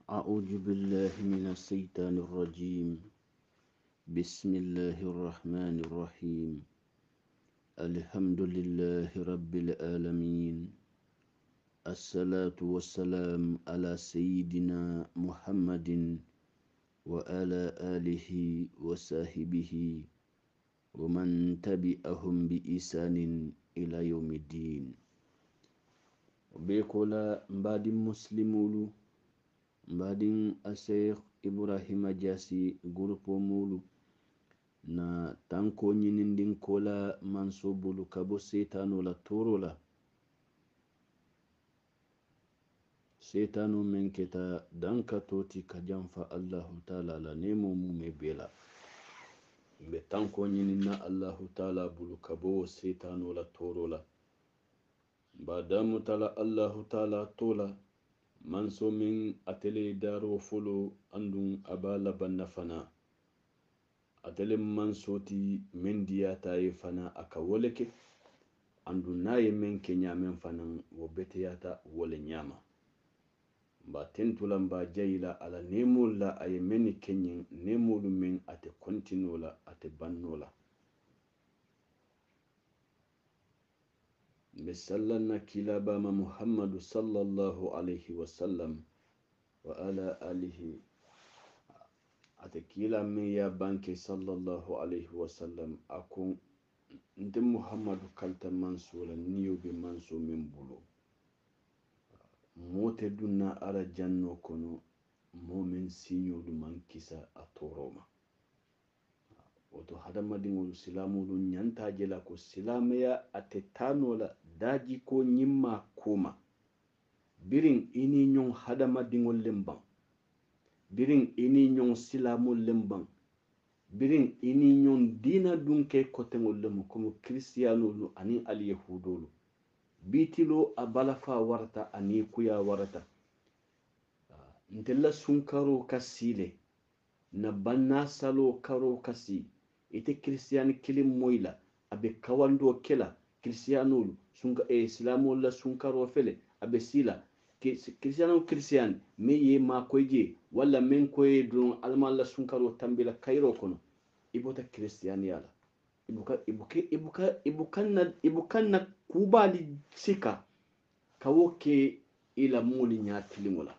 أعوذ بالله من الشيطان الرجيم. بسم الله الرحمن الرحيم. الحمد لله رب العالمين. الصلاة والسلام على سيدنا محمد وعلى آله وصحبه ومن تبعهم بإحسان إلى يوم الدين. بيقول بعد مسلمولو mbadin Sheikh Ibrahima Jasi grupo mulu na tanko nyinindin kola mansobulu kabo setano la toro la setano menketa danka toti kajanfa Allahu Ta'ala la nemo mu mebela be tanko nyinina Allahu Ta'ala bulu kabo setano la toro la badamu tala Allahu Ta'ala tola manso min atele daro folo andun abala banna fana atele manso ti men diyata ye fana aka woleke andun naye men kenya men fana wo beteyata wole nyama ba tentula ba jayila ala nemola ay men kenyen nemolu men ate kontinola ate bannola misallanna kilabama Muhammadu sallallahu alaihi wasallam wa ala alihi ate kila me ya banke sallallahu alaihi wasallam akun nde Muhammadu kalta mansula niyo be manso min bulo mote dunna ara janno kono momin sinyolu man kisa atoroma woto hadamadingolu silamolu nyantaje la ko silamaya ate tanola daji ko nyimma kuma birin ini nyon hadamadingol lemban birin ini nyon silamol lemban birin ini nyon dina dunke kotengol lemu komo kristiyanolu ani alyahudolu bitilo abalafa warata ani kuya warata ntella sunkaro kasile na banna salo karo kasi ite kristiyani kilim moyla abe kawando kela kristiyanolu sunga islamol la sunkaro fele abe sila kristiyani me ye ma koyje wala men koye don alman la sunkaro tambila kayro kono ibota kristiyani yala ibukanna kubali sika kawoke ila moli nyatilingola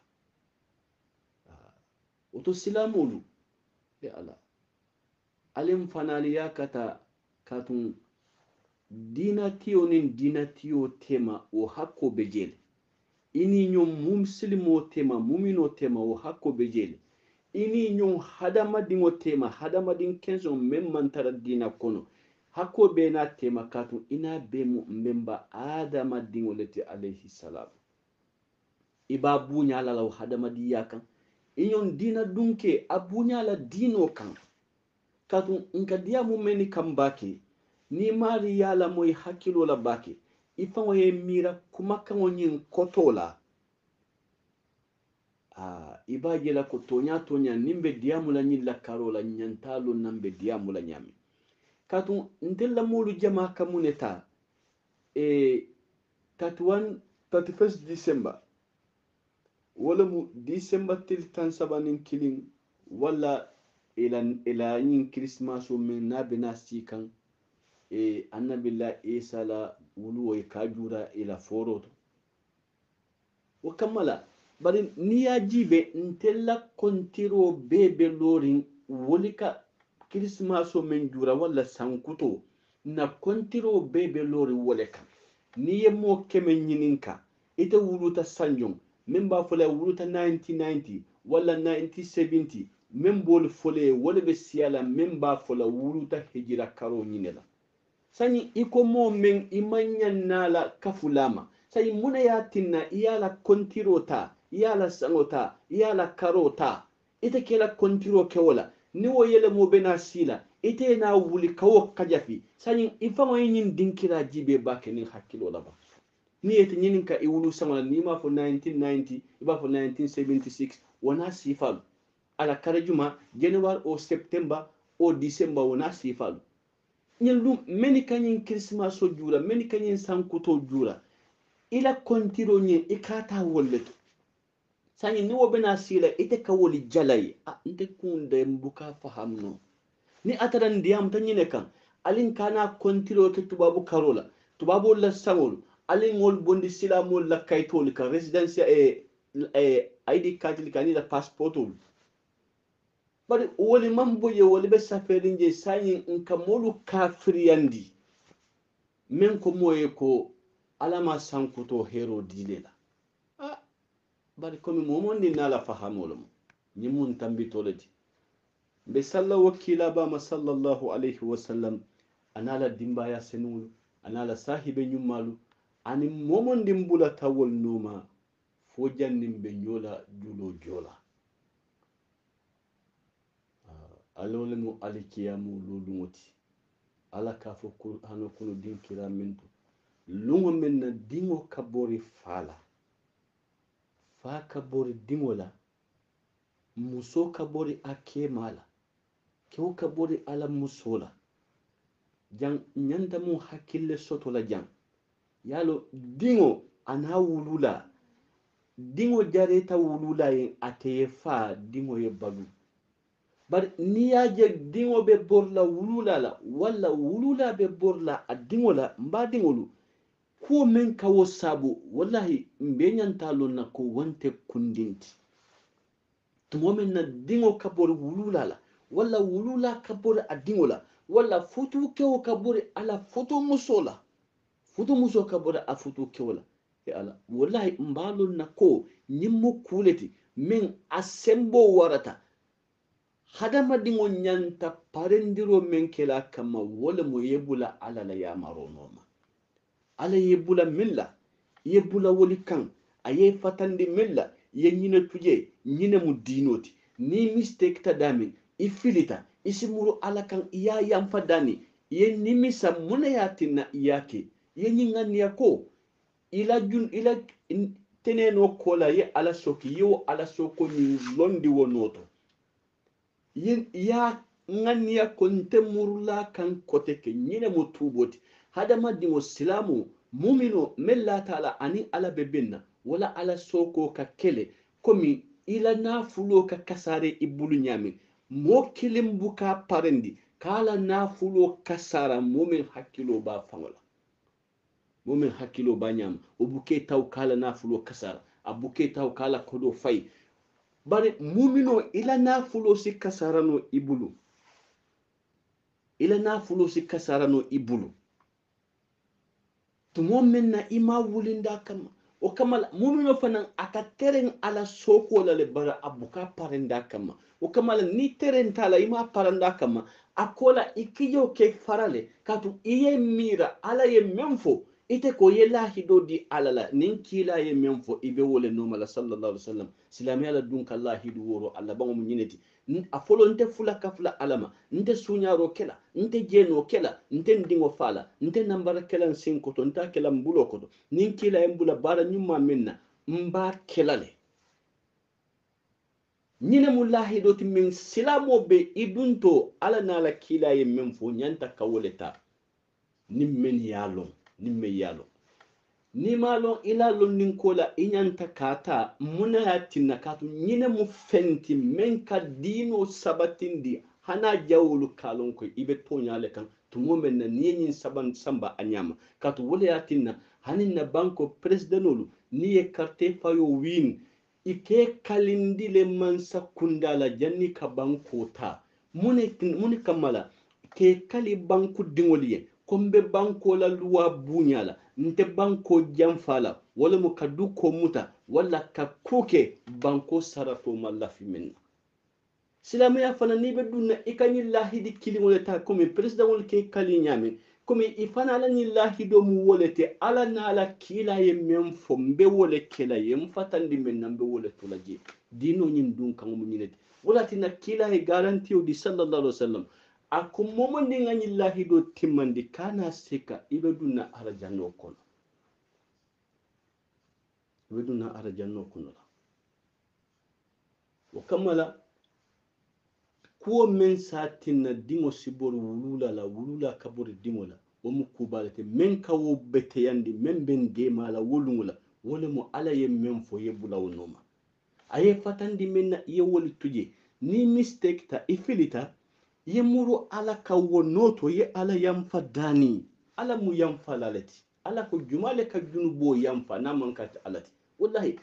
oto silamolu de ala alim fanali yakata katun dinatiyo nin dinatiyo tema o hakko bejele ini nyom muslimo tema mumino tema o hakko bejele ini nyom hadamadingo tema hadamadin kenzo memmantara dina kono hakko be na tema katun ina be mu memba adamadingo leti alayhi salam iba bunya la hadamadi yakan inyon dina dunke abunya la dino kan katun nka diya mu meni kambake ni mari yala moy hakilo la bake ifango ye mira kuma kango nyin kotola ibaje la ko tonya nimbe diya mu la nyilla karola nyantalo nambe diya mu la nyami katun ndella mulu jama kamuneta 31 December wala mu December til tan sabanin killing wala ila yin Christmas o min nabina sikan annabilla Isa la wulu way kajura ila foroto wa kamala bari niya jibe ntella kontiro bebe lorin wolika Christmas o min jura wala sankuto na kontiro bebe lorin woleka niye mo keme nyininka ite wuluta sanjong memba fola wuluta 1990 wala 1970 membol fole wala be siyala memba fola wuluta hijira karo nyinela sani iko mo men imanya nala kafulama sani muna ya tinna iyala kontirota iyala sangota iyala karota ite kela kontiro kewola ni wo yele mo bena sila ite na wuli kawo kajafi sani ifamo yin dinkira jibe bake ni hakilo laba ni ete nyinin ka iwulu samala ni ma fo 1990 iba fo 1976 wana sifalu ala karajuma January o September o December wana sifalu nyelum meni kanyin Christmas o jura meni kanyin sankuto jura ila kontiro nye ikata wolleto sanyi ni wo bena sila ite ka woli jalay nte kunde mbuka fahamno ni ataran ndiyam tan nyine kan alin kana kontiro ke tubabu karola tubabu la sangol alin ngol bondi sila mo la kaytol kan residencia ID card kan la passportul bari woli mambo ye woli be saferin je sanyi nka molu kafiriyandi men ko moye ko alama sankuto hero dilela bari komi momondi nala fahamolo mo nyimun tambitoledi be salla wakila ba ma sallallahu alaihi wasallam anala dimbaya senulu anala sahibe nyummalu ani momondi mbula tawol noma fo jannim be nyola julo jola alole mo alikiyamu lulungoti ala ka fo hano kuno dinkira mintu lungo men na dingo kabori fala fa kabori dingola muso kabori akemala kew kabori ala musola jang nyanda mu hakille soto la jang yalo dingo ana wulula dingo jareta wulula yin ateye fa dingo ye balu bar niyaje dingo be borla wulula la walla wulula be borla a dingo la mba dingolu ko men kawo sabu wallahi mbe nyantalo na ko wante kundinti tumo men na dingo kabori wulula la walla wulula kabori a dingo la walla futu kewo kabori ala futu musola futu muso kabori a futu kewo la e ala wallahi mbalo na ko nyimmo kuleti men asembo warata hadama dingo nyanta parendiro men kela kama wala mo yebula ala la yamaro noma ala yebula milla yebula woli kan aye fatandi milla ye nyine tuje nyine mu dinoti ni mistake ta dami ifilita isimuru ala kan iya yamfa dani ye nimisa muna yatina iyake ye nyingani yako ila teneno kola ye ala soki yo ala soko ni londi wonoto ya ngania konte murula kan koteke nyine mutuboti hadama dimo silamu mumino mella taala ani ala bebenna wala ala soko ka kele komi ila nafulo ka kasare ibulu nyami mo kilim buka parendi kala nafulo kasara mumin hakilo ba fangola mumin hakilo ba nyam obuke taw kala nafulo kasara abuke taw kala kodo fay bari mumino ila nafulo si kasarano ibulu ila nafulo si kasarano ibulu tumo menna ima wulinda kama o kamala mumino fanan aka teren ala soko la le bara abuka parenda kama o kamala ni teren tala ima paranda kama akola ikiyo ke farale katu iye mira ala ye memfo ite ko yela hido di alala nin kila ye memfo ibe wole nomala sallallahu alaihi wasallam silami ala dun kala hidu woro alla bango mu nyineti a folo nte fula kafla alama nte sunyaro kela nte jeno kela nte ndingo fala nte nambara kela sinkoto nta kela mbulo koto nin kila ye mbula bara nyuma menna mba kelale nyine mullahi doti min silamo be idunto ala nala kila ye memfo nyanta kawoleta nimmen yalon nimme yalo ni malon ila lon nin kola inyanta kata muna yatinna katu nyine mu fenti men ka dino sabatindi hana jawulu kalon ko ibe tonyale kan tumo men na nyin saban samba anyama katu wala yatinna hanin na banko presidenolu ni e carte fayo win ike kalindi le mansa kundala janni ka banko ta muni kamala ke kali banku dingoliye kombe banko la luwa bunyala nte banko jamfala wala mu kadu ko muta wala ka kuke banko sarato malafi minna silama ya fana ni be dunna ikanyi lahidi kilingole ta komi president wol ke kali nyame komi ifana la ni lahido mu wolete ala na ala kila ye memfo mbe wole kela ye mfatandi men nambe wole tulaje dino nyin dun kan mu nyinete wala tina kila ye garanti o di sallallahu alaihi wasallam ako momo ndi ngani lahido timmandi kana seka ibe dunna arajanno kono ibe dunna arajanno kono la o kamala kuwo men satinna dingo sibor wulula la wulula kabori dingo la o mu kubalete men kawo beteyandi men ben de mala wolungula wole mo ala ye men fo yebula wonoma aye fatandi menna ye woli tuje ni mistake ta ifilita ye muru ala ka wonoto ye ala yamfa dani ala mu yamfa lalati ala ko jumale ka junubo yamfa naman ka alati wallahi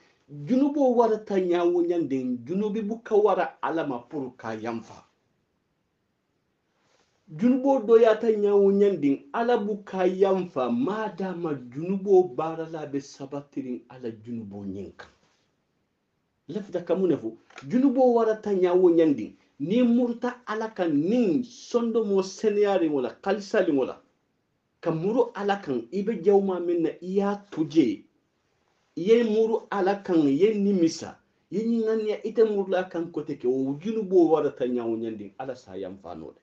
junubo warata nyawo nyanden junubi buka wara ala ma pour ka yamfa junubo do yata nyawo nyandin ala buka yamfa madama junubo barala be sabatirin ala junubo nyinka lafta kamune fu junubo warata nyawo nyandin ni murta ala kan nin sondo mo seniyari wala kalsali wala kamuru ala kan ibe jawma minna iya tuje ye muru ala kan ye nimisa ye nyinganya ite murla kan kote ke o junubo warata nyawo nyandin ala sa yamfanode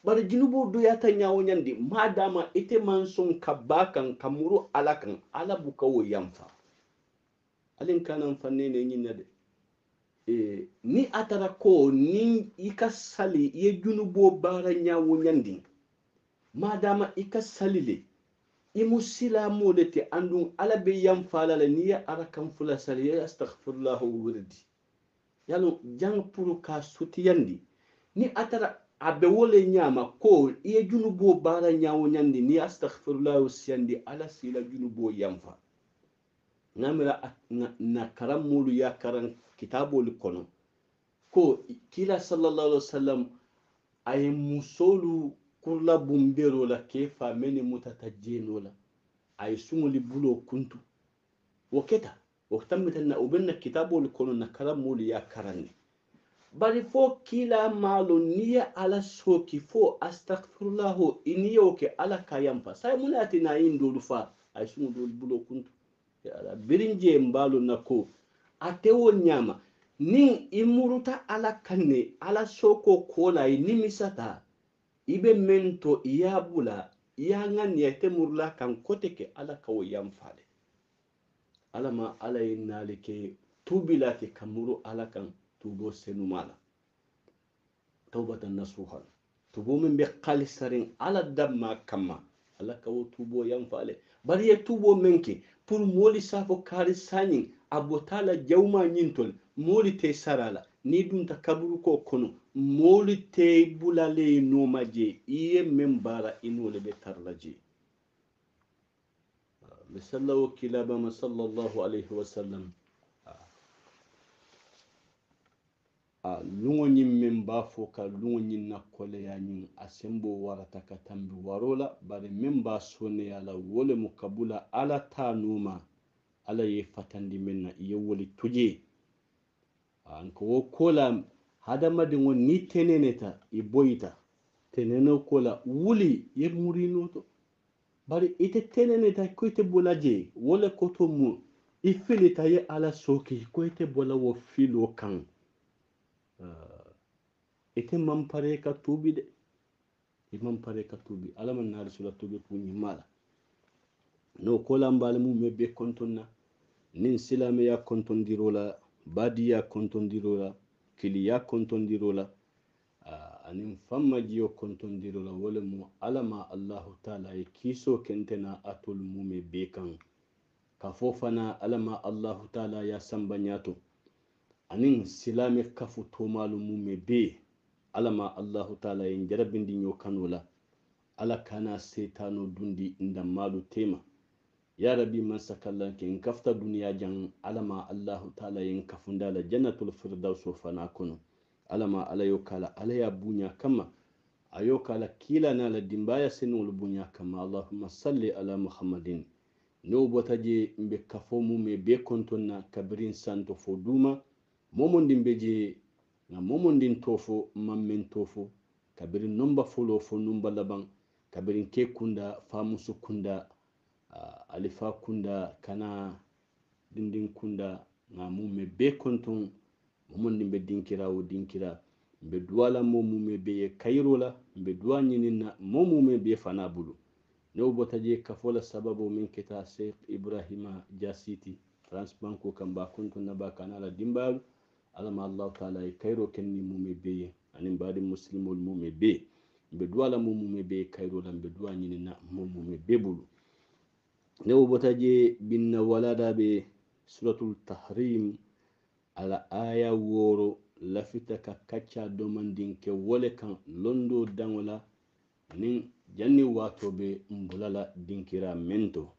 bari junubo do yata nyawo nyandi madama ite manson kabakan kamuru ala kan ala buka wo yamfa alin kanan fanne ne nyinna de ni atara ko ni ika sali ye junubo bara nyawo nyandi madama ika salile imu silamu lete andun ala be yamfala la ni ya arakan fula sali ya astaghfirullah wirdi yalo jang puru ka sutiyandi ni atara abe wole nyama ko iye junubo bara nyawo nyandi ni astaghfirullah siyandi ala sila junubo yamfa namira na karamulu ya karan kitabul kono ko kila sallallahu alaihi wasallam ay musolu kurla bumbero la kefa meni mutatajjeno la ay sumuli bulo kuntu waketa waktamita na ubenna kitabul kono na karamulu ya karani bari fo kila malo niya ala soki fo astaghfirullah iniyo ke ala kayampa sai munati na yin dolufa ay sumuli bulo kuntu ya ala birinje mbalo nako atewo nyama nin imuruta ala kanne ala soko kola nimisata ibe mento iyabula iyangani yete murla kan koteke ala kawo yamfade ala ma ala inalike tubilati kamuru ala kan tubo senumala tawbatan nasuha tubo min be khalisarin ala damma kama ala kawo tubo yamfale bari ye tubo menke pour moli safo kari sanyin abotala jawma nyintol moli te sarala ni dum ta kaburu ko kono moli te bulale no maje iye membara inole be tarlaje misallahu kilaba sallallahu alaihi wasallam lungo nyimmen ba fo ka lungo nyinna kole ya nyin asembo warata ka tambi warola bare memba sone yala wole mukabula ala tanuma ala ye fatandi menna ye woli tuje anko wo kola hadama de won ni teneneta e boyita teneno kola wuli ye murino to bare ite teneneta ko ite bolaje wole koto mu ifilita ye ala soki ko ite bola wo filo kan ite mampare ka tubi de mampare ka tubi alaman na rasula tubi ku nyimala no kola mbale mu mebe kontonna nin silame ya kontondirola badi ya kontondirola kili ya kontondirola anin famma jiyo kontondirola wala mu alama allahu taala e kiso kentena atul mume bekan ka fofana alama allahu taala ya sambanyato anin silame kafu tomalu mume be alama allahu taala en jarabindi nyo kanola ala kana setano dundi ndamalu tema ya rabbi man sakallan ken kafta duniya jan alama allahu taala yen kafundala jannatul firdaus fana kuno alama alayo kala alaya bunya kama ayo kala kila na la dimbaya senul bunya kama allahumma salli ala muhammadin no botaje mbe kafomu me be kontonna kabirin santo foduma momondin beje na momondin tofo mammen tofo kabirin nomba folo fo numba laban kabirin ke kunda famusu kunda alifa kunda kana dindin kunda na mume be konton momondin be dinkira o dinkira mbe duwala momume be kayrola mbe duwa nyinina momume be fana bulu no botaje kafola sababu min kita Sheikh Ibrahima Jasiti transbanko kamba konton na bakana la dimbalu alama allah taala e kayro kenni mume be anin baadi muslimol mume be mbe duwala mume be kayrola mbe duwa nyinina momume be bulu ne botaje binna walada be suratul tahrim ala aya woro lafita ka kacca domandin ke wole kan londo dangola nin janni wato be mbulala dinkira mento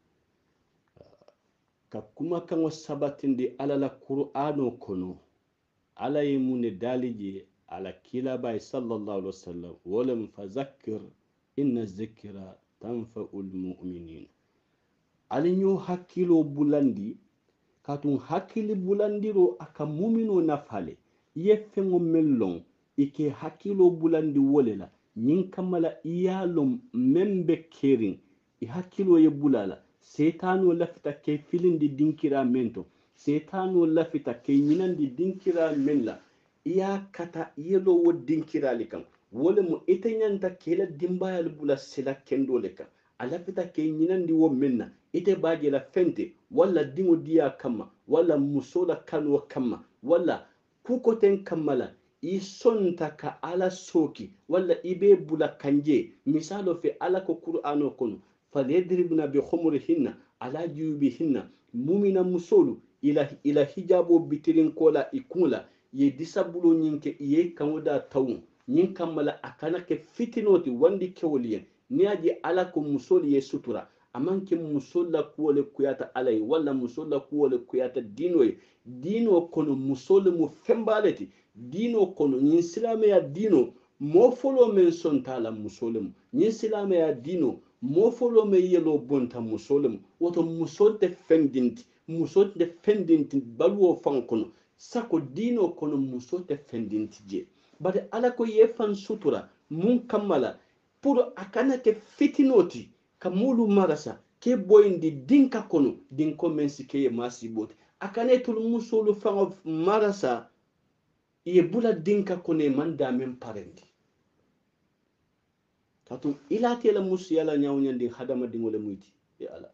ka kuma kan sabatindi ala la qur'ano kono ala yimune dalije ala kila bay sallallahu alaihi wasallam wala fazakkir inna zikra tanfa'ul mu'minin alinyo hakilo bulandi katun hakili bulandiro aka mumino nafale yefengo mellon ike hakilo bulandi wolela nyin kamala iyalum membe kerin I hakilo ye bulala setano lafita ke filindi dinkira mento setano lafita ke nyinandi dinkira menla iya kata yelo wo dinkira likam wole mo itenyanta kela dimbayal bula sila kendole kan alafita ke nyinandi wo menna ite baje la fente wala dingo diya kama wala musola kanwa kama wala kukoten kamala isonta ka ala soki wala ibe bula kanje misalo fe ala ko qur'ano kono falyadribna bi khumurihinna ala jubihinna mumina musolu ila hijabo bitirin kola ikula ye disabulo nyinke ye kamoda tawun nyin kamala akana ke fitinoti wandi kewliyen ni aji ala ko musoli ye sutura amanke musolla kuwole kuyata alay wala musolla kuwole kuyata dino kono musole mu fembaleti dino kono nyin silame ya dino mofolo men sontala musole mu nyin silame ya dino mofolo me yelo bonta musole mu woto musolte fendinti balwo fankono sako dino kono musolte fendinti je bade ala ko yefan sutura mun kamala pour akana ke fitinoti kamulu marasa ke boyndi dinka kono dinko mensi ke masiboti akane tul musulu fango marasa ye bula dinka kono man damen parendi tatu ilati la musu yala nyawnyandi hadama dingole muyti ya ala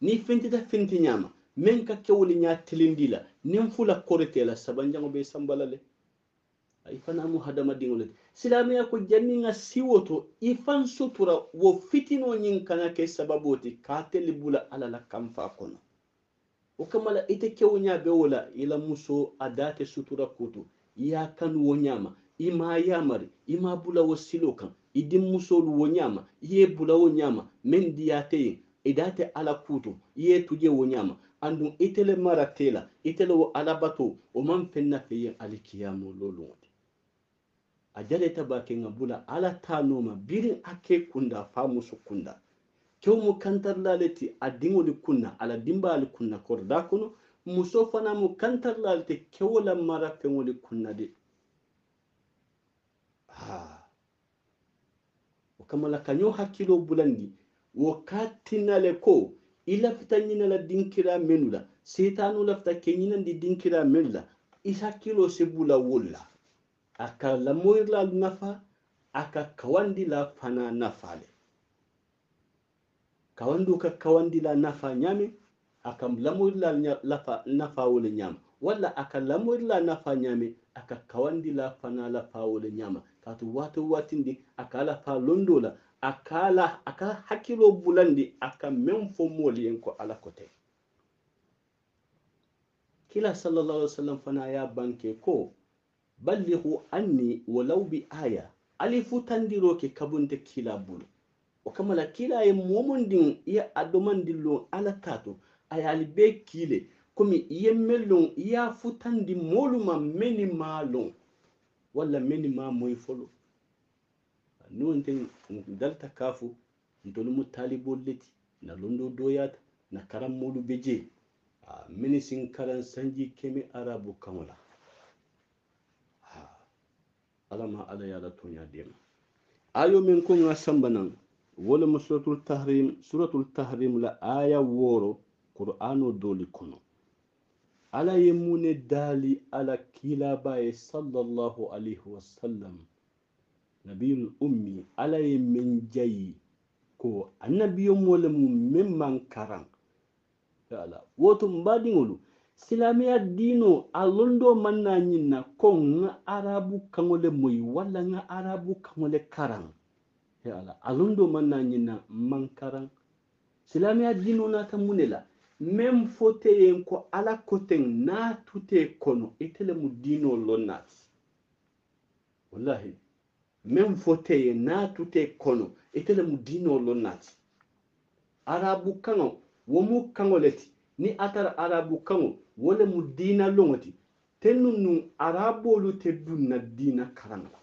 ni finti nyama men ka kewli nya tilindila nim fula korete la sabanjango be sambalale ay fana mu hadama dingole silamiya ko janninga siwoto ifan sutura wo fitino nyin kana ke sababoti ka telibula ala la kamfa kono o kamala ite kewnya be wala ila muso adate sutura kutu ya kan wonyama ima yamari ima bula wasilokan idin muso wonyama ye bula wonyama men diate idate ala kutu ye tuje wonyama andun itele maratela itele wo alabato o man fenna fe alikiyamo lolu ajaleta bake ngabula ala tanoma birin ake kunda famu su kunda kew mu kantar laleti adingo li kunna ala dimba li kunna korda kono muso fana mu kantar laleti kewla mara fengoli kunna de o kamala kanyo hakilo bulandi wakati nale ko ila fitanyina la dinkira menula setanu lafta kenyina di dinkira menula isa kilo sebula wolla aka lamoyla nafa aka kawandi la fana nafale kawandu ka kawandi la nafa nyame aka lamoyla lafa nafa wole nyama wala aka lamoyla nafa nyame aka kawandi la fana la fa wole nyama katu watu watindi aka la fa londola aka hakilo bulandi aka memfo moli enko ala kote kila sallallahu alaihi wasallam fana ya banke ko ballighu anni walau bi aya alifu tandiro ke kabunte kila bulu o kamala kila e momondin ya adomandillo ala tato ayali be kile komi yemmellon ya futandi moluma meni malon wala meni ma moy folo nonten dalta kafu ntolumu talibolleti na londo doyata na karam molu beje meni sin karan sanji kemi arabu kamala alama ala yala tonya dem ayo men ko nga sambanan wala suratul tahrim la aya woro qur'ano doli kono ala yemune dali ala kila baye sallallahu alaihi wasallam nabiyul ummi ala yemen jayi ko annabiyo molemu memman karan ala woto mbadingolu silamiya dino alondo manna nyinna ko nga arabu kangole moy wala nga arabu kangole karan ya ala alondo manna nyinna man karan silamiya dino na ta munela même fote ko ala koten na tute kono itele mu dino lonnati wallahi même fote na tute kono itele mu dino lonnati arabu kango womu kango leti ni atara arabu kango wole mu dina longoti tenunu arabolu te dunna dina karanga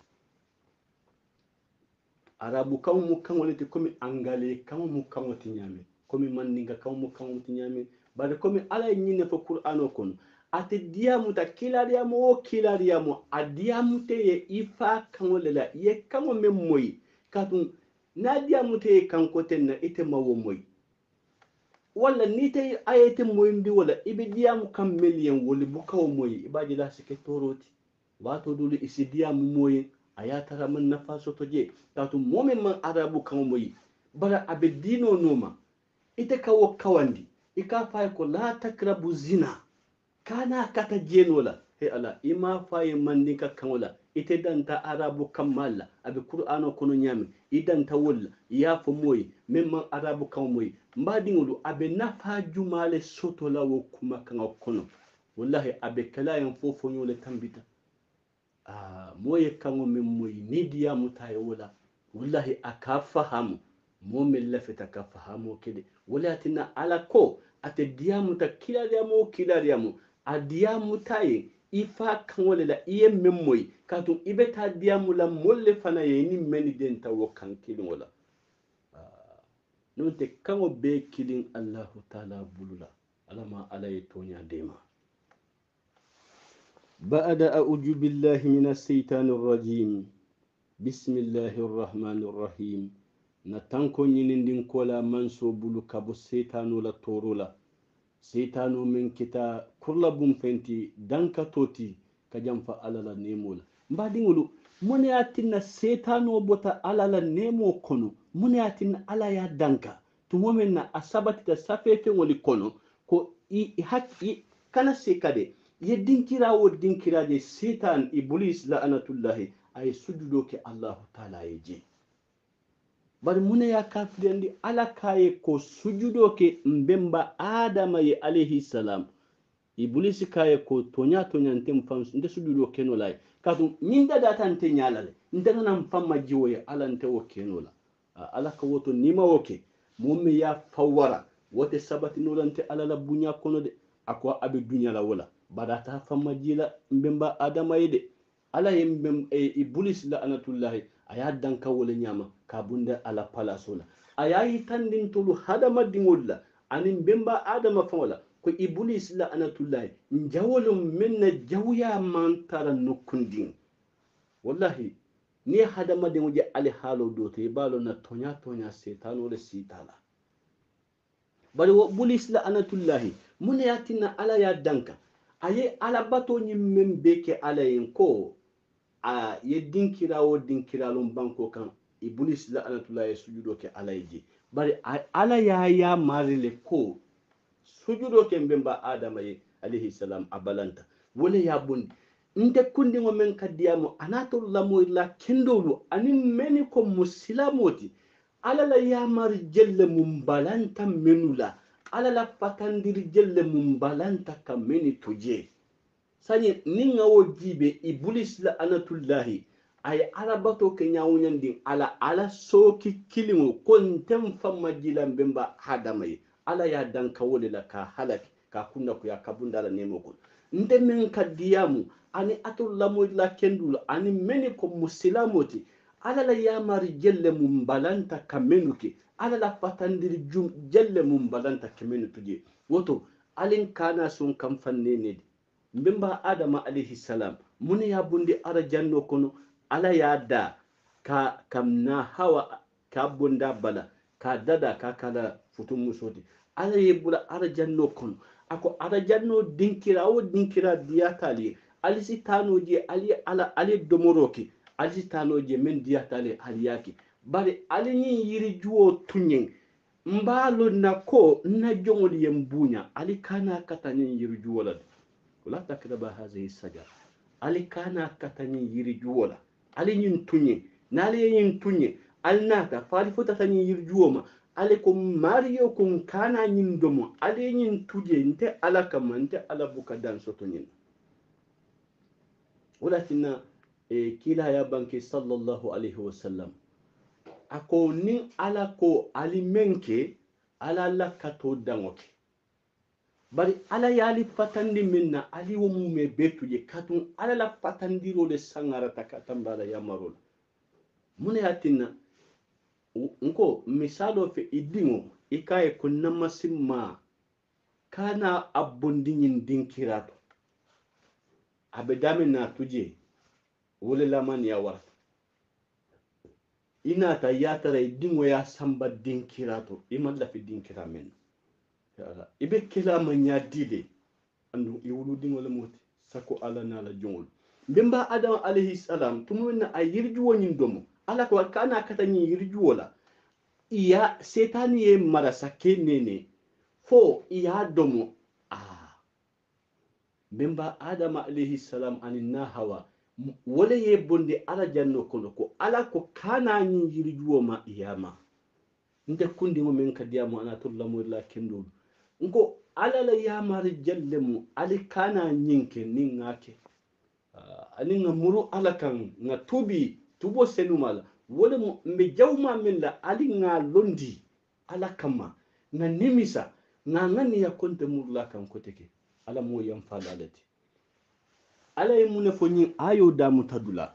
arabu kango mu kango leti komi angale kango mu kango tinyame komi mandinga kango mu kango tinyame bari komi ala nyine fo qur'ano kono ate diamu ta kilariamo o kilariamo adiamu te ye ifa kango lela ye kango memmoyi katun na diamu te kanko tenna ite mawo moyi wala ni tay ayete moyndi wala ibe diamu kam million wala bukaw moy ibaji la sike toroti wato dulu isi diamu moy ayatara man nafaso toje tatu momen man arabu kam moy bara abe dino noma ite kawo kawandi ika fay ko la takrabu zina kana kata jenola he ala ima fay mandika kanwala ite danta arabu kamalla abe qur'ano kono nyami idanta wala yafo moy memman arabu kam moy mbadiŋolu abe nafa jumale soto la wo kuma kaŋa kono wallahi abe kalayan fofo ñole tambita moye kaŋo meŋ moyi ni diyamu taye wola wallahi aka fahamu mo meŋ lafita ka fahamo kede wala yatina ala ko ate diyamuta kilariyamu kilariyamu a diyamu taye ifa kaŋo le la iye meŋ moyi katum ibe ta diyamu la molle fana ye ni meni denta wo kaŋ kiliŋo la nonte kango be kilin Allahu Ta'ala bulula alama alaye tonya dema ba'da a'udhu billahi minash shaitanir rajim bismillahir rahmanir rahim na tanko nyinindin kola manso bulu kabo setano la torola setano men kita kurla bum fenti danka toti kajamfa alala nemola mbadingulu mone atinna setano bota alala nemo kono mune atin ala ya danka tumomen na asabati ta safefe wali kono ko i kana sekade ye dinkira wo dinkira de setan iblis la'anatullahi ay sujudo ke Allah Ta'ala yeje bari mune ya kafirendi ala kaye ko sujudo ke mbemba adama ye alayhi salam iblis kaye ko tonya ntem fam nde sujudo ke no lay kadu nyinda data nte nyalale ndana nam famma jiwoye ala nte wo kenola ala ka woto nima woke momme ya fawara wote sabati nolante ala la bunya kono de akwa abe dunya la wala badata famma jila mbemba adama yede ala yembem iblis la anatullahi aya danka wala nyama ka bunda ala palasola aya yitandin tulu hadama dingolla ani mbemba adama fawala ko iblis la anatullahi njawolum menna jawya mantara nokundin wallahi ni hadama de muje ali halo do te balo na tonya setano le sitala bari wo bulis la anatullahi mun yatina ala ya danka aye ala bato nyi membeke ala yen ko a ye dinkira wo dinkira lum banko kan iblis la anatullahi sujudo ke ala yiji bari ala ya marile ko sujudo ke mbemba adama ye alayhi salam abalanta wala ya bundi nte kundi ngo men kadiyamo anato lamo la kendolu ani meni ko muslimoti ala la yamar jelle mumbalanta menula ala la patandir jelle mumbalanta ka meni tuje sani ninga wo jibe iblis la anatullahi ay arabato ke nyawnyandi ala soki kilimo kontem famma jilam bemba hadamay ala ya danka wole la ka halaki ka kunna ko ya kabundala nemo ko ndemen kadiyamu ani atul lamoy la kendul ani meni ko muslimoti ala la yamari jelle mumbalanta kamenuke ala la fatandir jelle mumbalanta kamenutuje woto alin kana sun kam fannene mbemba adama alayhi salam muni ya bundi ara janno kono ala ya da ka kamna hawa ka bunda bala ka dada ka kala futum musoti ala yebula ara janno kono ako ara janno dinkira o dinkira diyatali alisi tanoje ali domoroki alisi tanoje men diyatali aliyaki bari alini yiri juwo tunyen mbalo nako na jongoli yembunya ali kana katani yiri juwo la wala takraba hazihi sajar ali kana katani yiri juwo la ali nyin tunye nali yin tunye alnata fali fota tani yiri juwo ma ale ko mario kun kana nyin domo ale nyin tuje nte ala kama nte ala buka dan soto nyin walatina kila ya banki sallallahu alaihi wasallam ako nin ala ko ali menke ala la kato dangoke bari ala yali fatandi minna ali wo mume betuje katun ala la fatandiro le sangara takatambala ya marol mune yatina nko misalo fe idingo ikaye kunna masimma kana abundin dinkirato abedame na tuje wole laman ya war ina ta yatara idingo ya samba dinkirato imalla fi dinkira men ibe kila manya dide andu iwulu dingo le moti sako ala na la jongol bimba adam alayhi salam tumuna ayirju wonin domo ala ko kana katani yirju wala iya setani ye marasa kenene fo iya domo bimba adam alayhi salam aninna hawa wala ye bonde ala janno kono ko ala ko kana ni yirju ma iyama nde kundi mo men kadiyamu anatullamu illa kendo ngo ala la yamari jallemu ali kana nyinke ningake ani ngamuru ala kan nga tubo senumala wala mo mbe jawma min la ali nga londi ala kama na nimisa na ngani ya konte murla kan koteke ala mo yam falalati ala yimune fonyi ayo da mutadula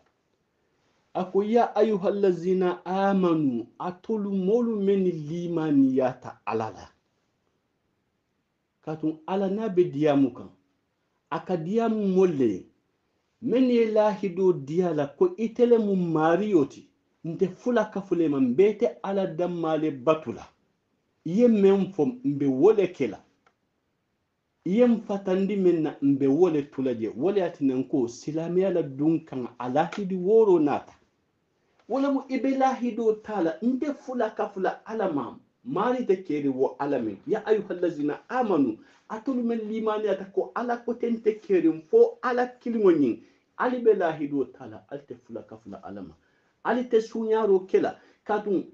ako ya ayyuhallazina amanu atulu molu men limaniyata alala katun ala na be diyamu kan aka diyamu molle men ye lahido diyala ko itele mu mariyoti nte fula kafule man bete ala dammale batula iye men fo mbe wole kela iye mfatandi men na mbe wole tulaje wole atinan ko silamiya la dun kan alahidi woro nata wala mu ibe lahido tala nte fula kafula ala mam mari te keri wo alamin ya ayyuhallazina amanu atul men limani atako ala ko tente keri fo ala kilimonin ali be lahido tala alte fula kafula alama ali te sunyaro kela katun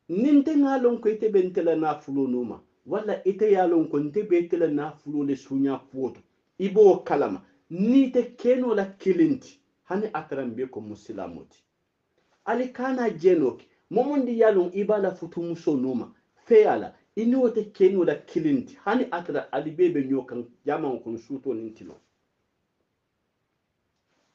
ninte ngalon ko ite bentela na fulo numa wala ite yalon ko nte betela na fulo le sunya poto ibo kalama ni te keno la kilinti hani atrambe ko muslimoti ali kana jenoki momondi yalon ibala futu muso numa feyala ini wote kenu la kilinti hani atra alibebe nyokan jaman kun suto nintilo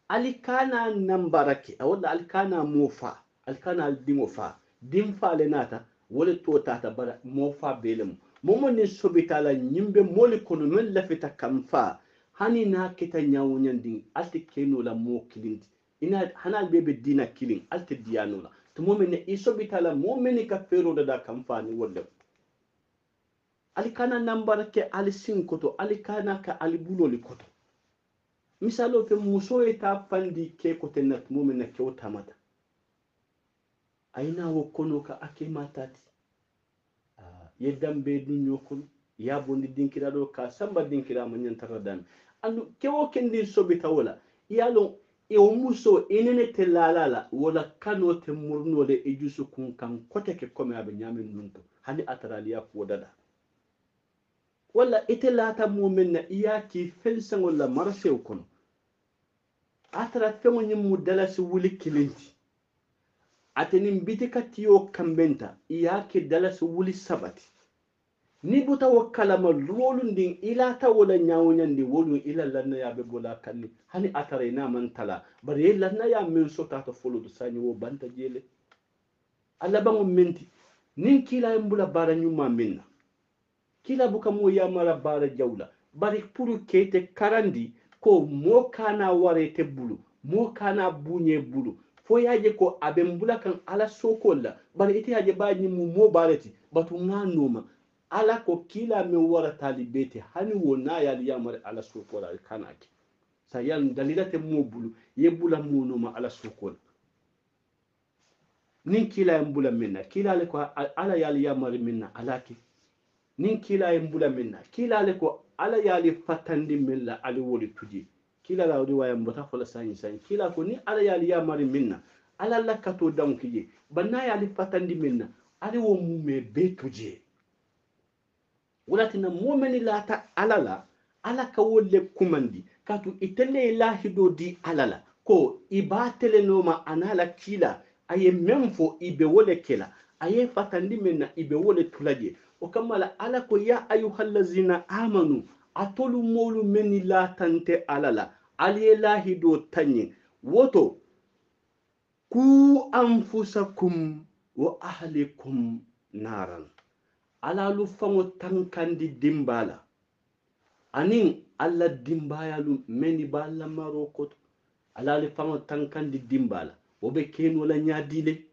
alikana nambarake awala alikana mofa alikana aldimofa dimfa lenata wala to tata bara mofa belem momoni sobitala nyimbe moli kono men lafita kamfa hani na kita nyawunyandi alti kenu la mo kilinti ina hana bebe dina kilin alti dianola to momene isobitala momene ka fero da kamfa ni wala alikana nambarake alisin koto alikana ka alibuloli koto misalo fe muso eta pandi ke kote nat momena ke otamata aina wo kono ka ake matati yedam be dunyo kono ya bondi dinkira do ka samba dinkira manyan taradan anu kewo kendi sobita wala yalo e o muso enene te lalala wala kano te murno le ejusu kun kan kote ke kome abe nyamin nunto hani ataraliya ko dada wala ite lata mu'minna iyaki felsan wala marse kono atara fengo nyimu dalasi wuli kilinti atenin bitika tiyo kambenta iyaki dalasi wuli sabati ni buta wakala ma rolun din ilata wala nyawnyandi wolu ila lanna ya be bola kanni hani atara ina mantala bari lanna ya min sota to folo do sanyi wo banta jele alla bango menti nin kila mbula bara nyuma minna kila buka mo ya mara bara jawla bari puru kete karandi ko mo kana warete bulu mo kana bunye bulu fo yaje ko abe mbula kan ala sokolla bari ite yaje ba ni mo bareti batu nganoma ala ko kila me wara talibete hani wona yali yamare ala sokola kanaki sayan dalilate mo bulu yebula mo noma ala sokola nin kila mbula minna kila le ko ala yali yamare minna alaki nin kila mbula minna kila le ko ala yali fatandi milla ali woli tudi kila la riwaya mbota fola sanyi kila ko ni ala yali yamare minna ala lakato dankije banna yali fatandi minna ali wo mume be tuje walatina momeni lata alala ala ka wolle kumandi katu itelle lahido di alala ko ibatele noma anala kila aye memfo ibe wole kela aye fatandi menna ibe wole tulaje o kamala ala ko ya ayyuhallazina amanu atolu molu meni latante alala aliye lahido tanye woto ku anfusakum wa ahlikum naran alalu fango tankandi dimbala anin alla dimbayalu meni balla marokoto alalu fango tankandi dimbala wobe keno la nyadile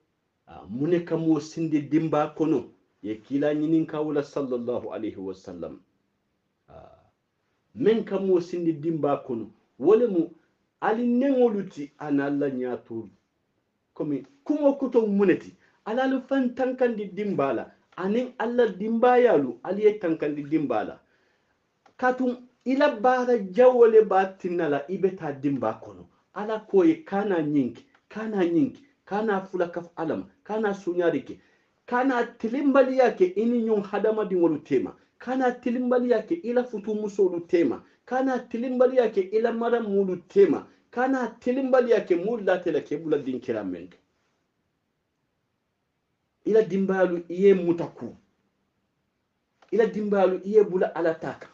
mune kamo sindi dimba kono ye kila nyinin kawula sallallahu alaihi wasallam men kamo sindi dimba kono wole mu ali nengoluti ana alla nyatu komi kumo kuto muneti alalu fan tankandi dimbala anin alla dimbayalu aliye tankandi dimbala katum ila bara jawole batinala ibeta dimba kono ala koye kana nyinki kana fulakaf alam kana sunyarike kana tilimbali yake ini nyong hadama dingolu tema kana tilimbali yake ila futu musolu tema kana tilimbali yake ila mara mulu tema kana tilimbali yake mulla tela kebula dinkira menke ila dimbalu iye mutaku ila dimbalu iye bula alataka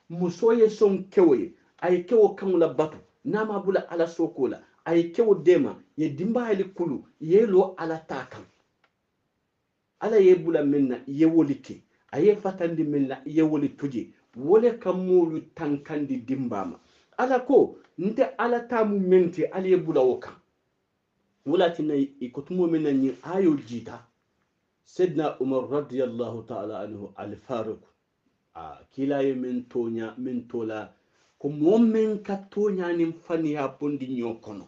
musoye son kewoye ay kewo kamula batu nama bula ala sokola ay kewo dema ye dimbayali kulu ye lo alataka ala ye bula menna ye wolike aye fatandi menna ye woli tuje wole kamulu tankandi dimbama ala ko nte ala tamu mente ala ye bula wokan walatina ikotumo menna ni ayo jita Sayyidina Umar radiyallahu ta'ala anhu al-Faruq kila ye men tola ko momen ka tonya nim fani ha bondi nyokono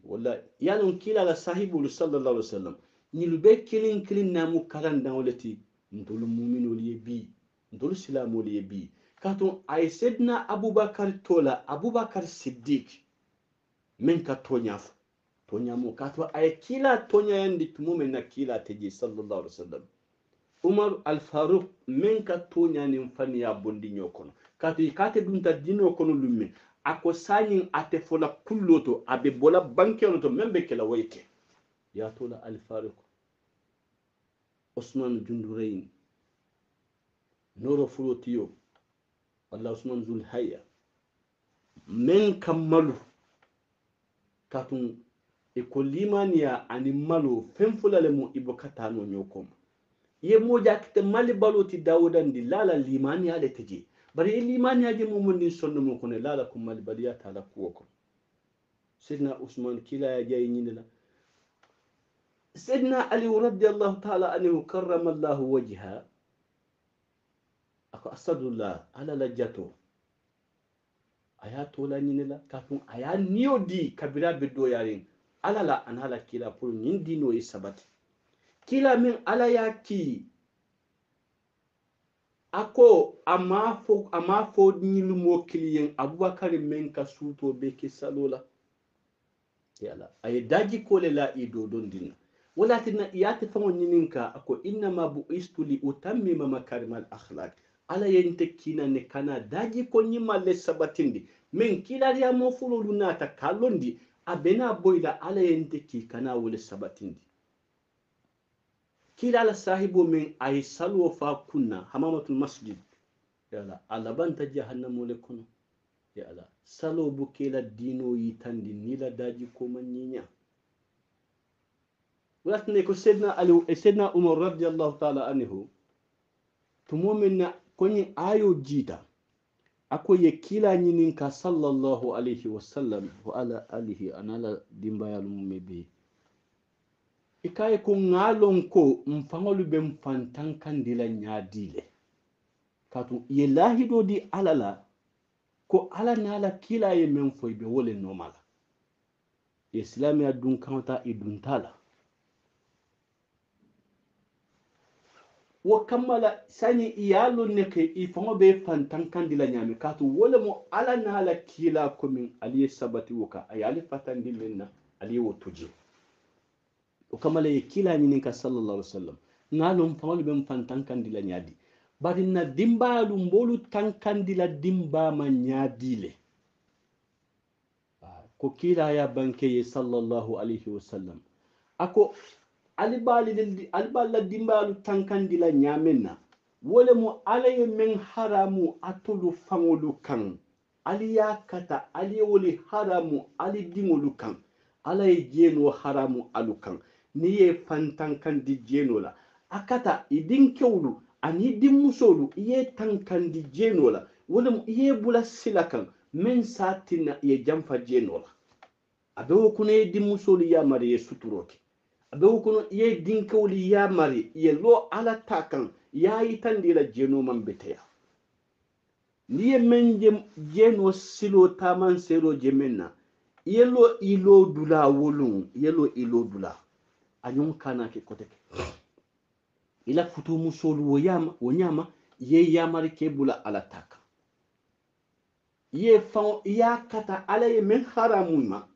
wala yalon kila la sahibu sallallahu alaihi wasallam ni lube kilin namu kalanda walati ndul mu'minu libi ndul islamu libi katon ay Sayyidina Abubakar tola Abubakar Siddiq men ka tonya mo kato ay kila tonya yandi tumume na kila teji sallallahu alaihi wasallam Umar al-Faruq men ka tonya ni mfani ya bondi nyokono kato ikate dunta dino kono lumme ako sanyin ate fola kulloto abe bola bankeloto membe kala wayke ya tola al-Faruq Osman Jundurain Noro Fulotiyo walla Osman Zulhaya men kammalu katun ko limaniya ani malo fenfulale mu ibokata no nyokom ye moja kite mali baloti dawudandi lala limaniya le teje bari limaniya je mu mun sonno mo ko ne lala ko mali baliya tala kuwoko sidna usman kila ya jay nyinela sidna ali radiyallahu ta'ala anhu karrama allah wajha ako asadullah ala lajato aya tola nyinela kafun aya niodi kabira beddo yarin alala anala kila pour nyin dino e sabati kila min ala yaki ako amafo nyilu mo kliyen abubakar men ka suto be ke salola yala ay daji kole la ido don dinna wala tinna iyati fango nyininka ako inna ma buistu li utammima makarimal akhlaq ala yente kina ne kana daji ko nyima le sabatindi men kila ya mo fululu nata kalondi abena boyla ala yente ki kana wole sabatindi kila la sahibo men ay salwo fa kunna hamamatul masjid yala alabanta jahannamu le kono yala salo bu kila dino yitandi nila daji ko manyinya walatne ko sedna umar radiyallahu ta'ala anhu tumomen koni ayo jita akoye kila nyininka sallallahu alaihi wasallam wa ala alihi anala dimbayal mumebe ikaye ko ngalon ko mfangolu be mfantan kandila nyadile katu ye lahido di alala ko ala nala kila ye men foybe wole normala islami adun kanta iduntala wa kammala sani iyalo ne ke ifango be fantan kandila nyame katu wole mo ala nala kila ko min aliye sabati woka ayali fatandi menna aliye wotoje o kamala ye kila ñinin ka sallallahu alaihi wasallam ngalum fawol be fantan kandila ñaadi bari na dimbalu mbolu tankandila dimba ma ñaadile ko kila ya banke ye sallallahu alaihi wasallam ako alibala dimbalu tankandila ñamenna wole mo alaye men haramu atolu fangolu kan aliya kata aliye woli haramu ali dingolu kan alaye jeno haramu alu kan ni ye fantankandi jeno la akata idin kewlu ani dimmusolu iye tankandi jeno la wole mo iye bula sila kan men satina ye jamfa jeno la abe wokuno ye dimmusolu ya mari ye suturoke abe wokuno iye dinkewlu ya mari ye lo ala takan ya yitandila jeno man beteya ni ye men jeno silo taman selo jemenna yelo ilo dula wolun yelo ilo dula anyun kana ke koteke ila futu musolu wonyama ye yamari ke bula ala taka ye fan ya kata ala ye men haramu ma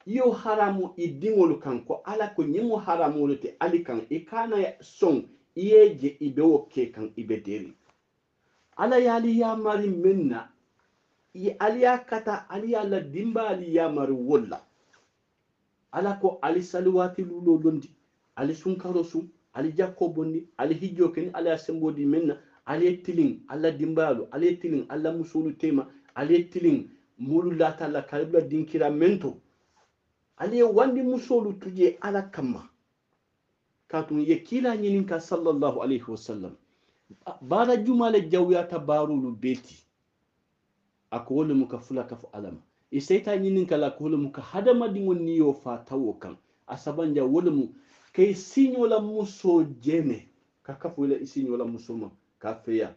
yo haramu idingolu kan ko ala ko nyimu haramu lote alikan ikana son ye je ibewo ke kan ibederi ala yali yamari menna ye aliya kata aliya la dimba ali yamari wolla ala ko ali salwati lulo londi ali sunkaro su ali jakko bonni ali hijjo ken ala sembodi menna ali tilin alla dimbalu ali tilin alla musulu tema ali tilin mulu lata la kalbla dinkira mento ali wandi musulu tuje ala kamma katun ye kila nyinin ka sallallahu alaihi wasallam bara jumale jawya tabarulu beti ako wole muka fula kafu alama isaita nyinin kala ko wole muka hadama dingo niyo fa tawo kan asabanja wole mu kay sinyo la muso jene ka kafu la isinyo la muso ma ka feya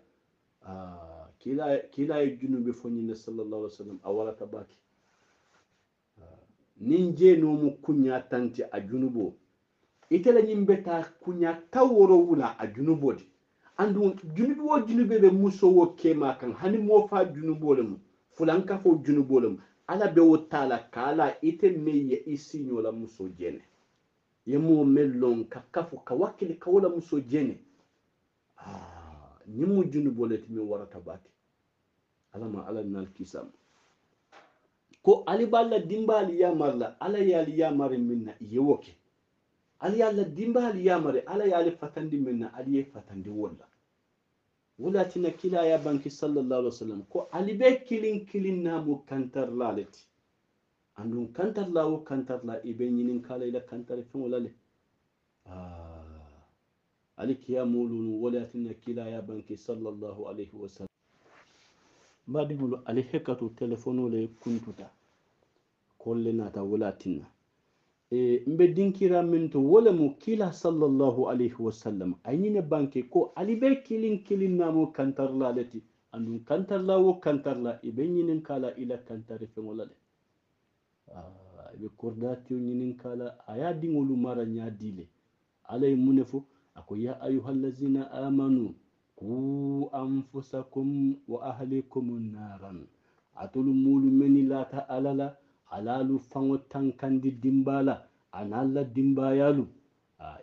kila junube fonyine sallallahu alaihi wasallam awala tabaki ninje no mu kunya tanti a junubo itela nyimbeta kunya taworo wula a junubo di andu junubo junube be muso wo kema kan hani mo fa junubo le mu fulanka fo junubo le mu ala be wo tala kala ite meye isinyo la muso jene yemu melon ka kafu ka wakili ka wala muso jene nyimu junubo le timi warata baki alama ala nal kisam ko ali balla dimbali yamarla ala yali yamare minna yewoke ali yalla dimbali yamare ala yali fatandi minna ali ye fatandi wala wulatina kila ya banki sallallahu alaihi wasallam ko ali be kilin namu kantar laleti andun kantar lawo kantar la ibe nyinin kala ila kantar fin walale ali kiyamulun wulatina kila ya banki sallallahu alaihi wasallam badingulu ali hekatu telefono le kuntuta kolle nata wulatina mbe dinkira minto wala mu kila sallallahu alaihi wasallam aynine banke ko ali be kilin namo kantarla lati andun kantarla wo kantarla ibe nyinin kala ila kantare fe molale ibe kordati nyinin kala aya dingolu mara nyadile alay munefo ako ya ayyuhallazina amanu ku anfusakum wa ahlikum naran atul mulu menilata alala alalu fango tankandi dimbala analla dimbayalu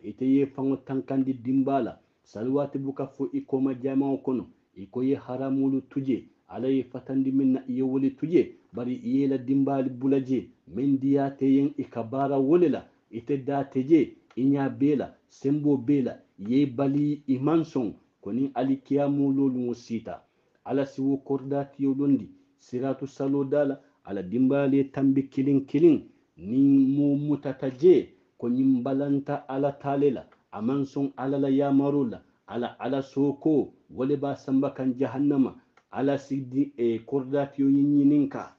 ite ye fango tankandi dimbala salwati buka fo ikoma jamao kono iko ye haramulu tuje alaye fatandi minna iye woli tuje bari iye la dimbali bulaje min diyate yen ikabara wolela ite dateje inya bela sembo bela ye bali imanson koni alikiyamulolu sita ala siwo kordati yodondi siratu salodala ala dimbali tambi kilin ni mu mutataje ko nyimbalanta ala talela amanson ala la yamarula ala soko wale ba samba kan jahannama ala sidi kordati yinyininka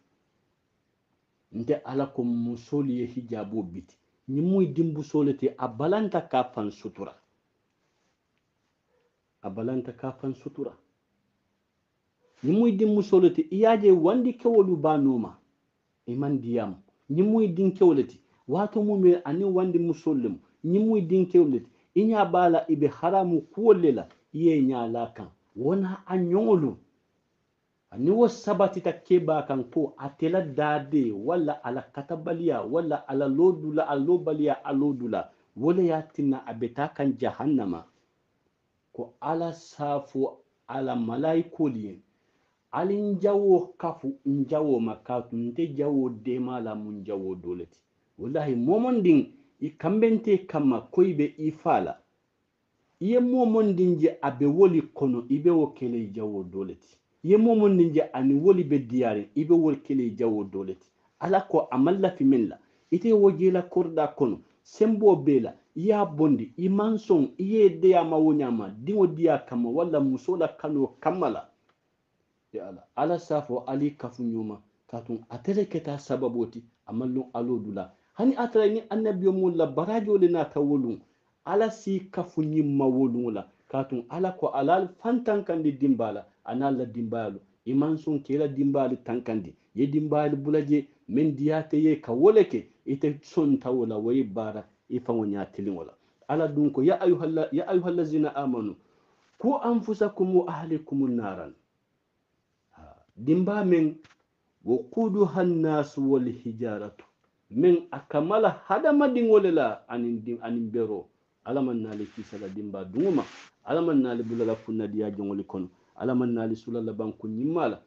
nte ala ko musoli ye hijabo biti ni muy dimbu solete abalanta kafan sutura ni muy dimbu solete iyaje wandi kewolu banoma iman diyam ni muy din kewleti wato mume ani wandi musollem ni muy din kewleti inya bala ibe haramu kuwolela iye nya lakan wona anyolu ani wo sabati ta keba kan ko atela dade wala ala katabaliya wala ala lodula alobaliya alodula wala yatina abeta kan jahannama ko ala safo ala malaikoli alin jawo kafu njawo makatu nte jawo dema la mun jawo doleti wallahi momondin i kambente kama koybe ifala iye momondin je abe woli kono ibe wo kele jawo doleti iye momondin je ani woli be diare ibe wol kele jawo doleti ala ko amalla fi minla ite wojela korda kono sembo bela ya bondi imanson iye deya mawonyama dingo diya kama wala musola kano kamala ya ala safo ali kafu nyuma katun atere keta sababoti amallu alodula hani atara ni annabiyo mulla barajo le na tawulun ala si kafu nyimma wolula katun ala ko alal fantan kandi dimbala analla dimbalu imanson kela dimbali tankandi ye dimbali bulaje men diyate ye ka woleke ite son tawula way bara ifango nyatilin wala ala dun ko ya ayyuhallazina amanu ku anfusakum wa ahlikum naran dimba men waquduha an-nas wal hijaratu men akamala hadama dingolela anin bero alaman nali kisala dimba duma alaman nali bulala funna diya jongoli kono alaman nali sulala banku nyimala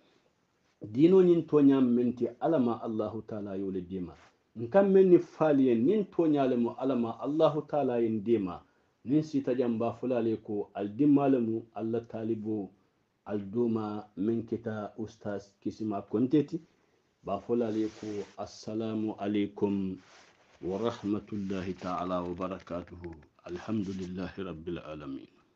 dino nyin tonya menti alama Allahu taala yole dima nkam menni faliyen nin tonyale mo alama Allahu taala yin dima nin sita jamba fulale ko al dimalamu Allah talibu al duma min kita ustaz kisima konteti ba fulale ko assalamu alaikum wa rahmatullahi ta'ala wa barakatuhu alhamdulillahi rabbil alamin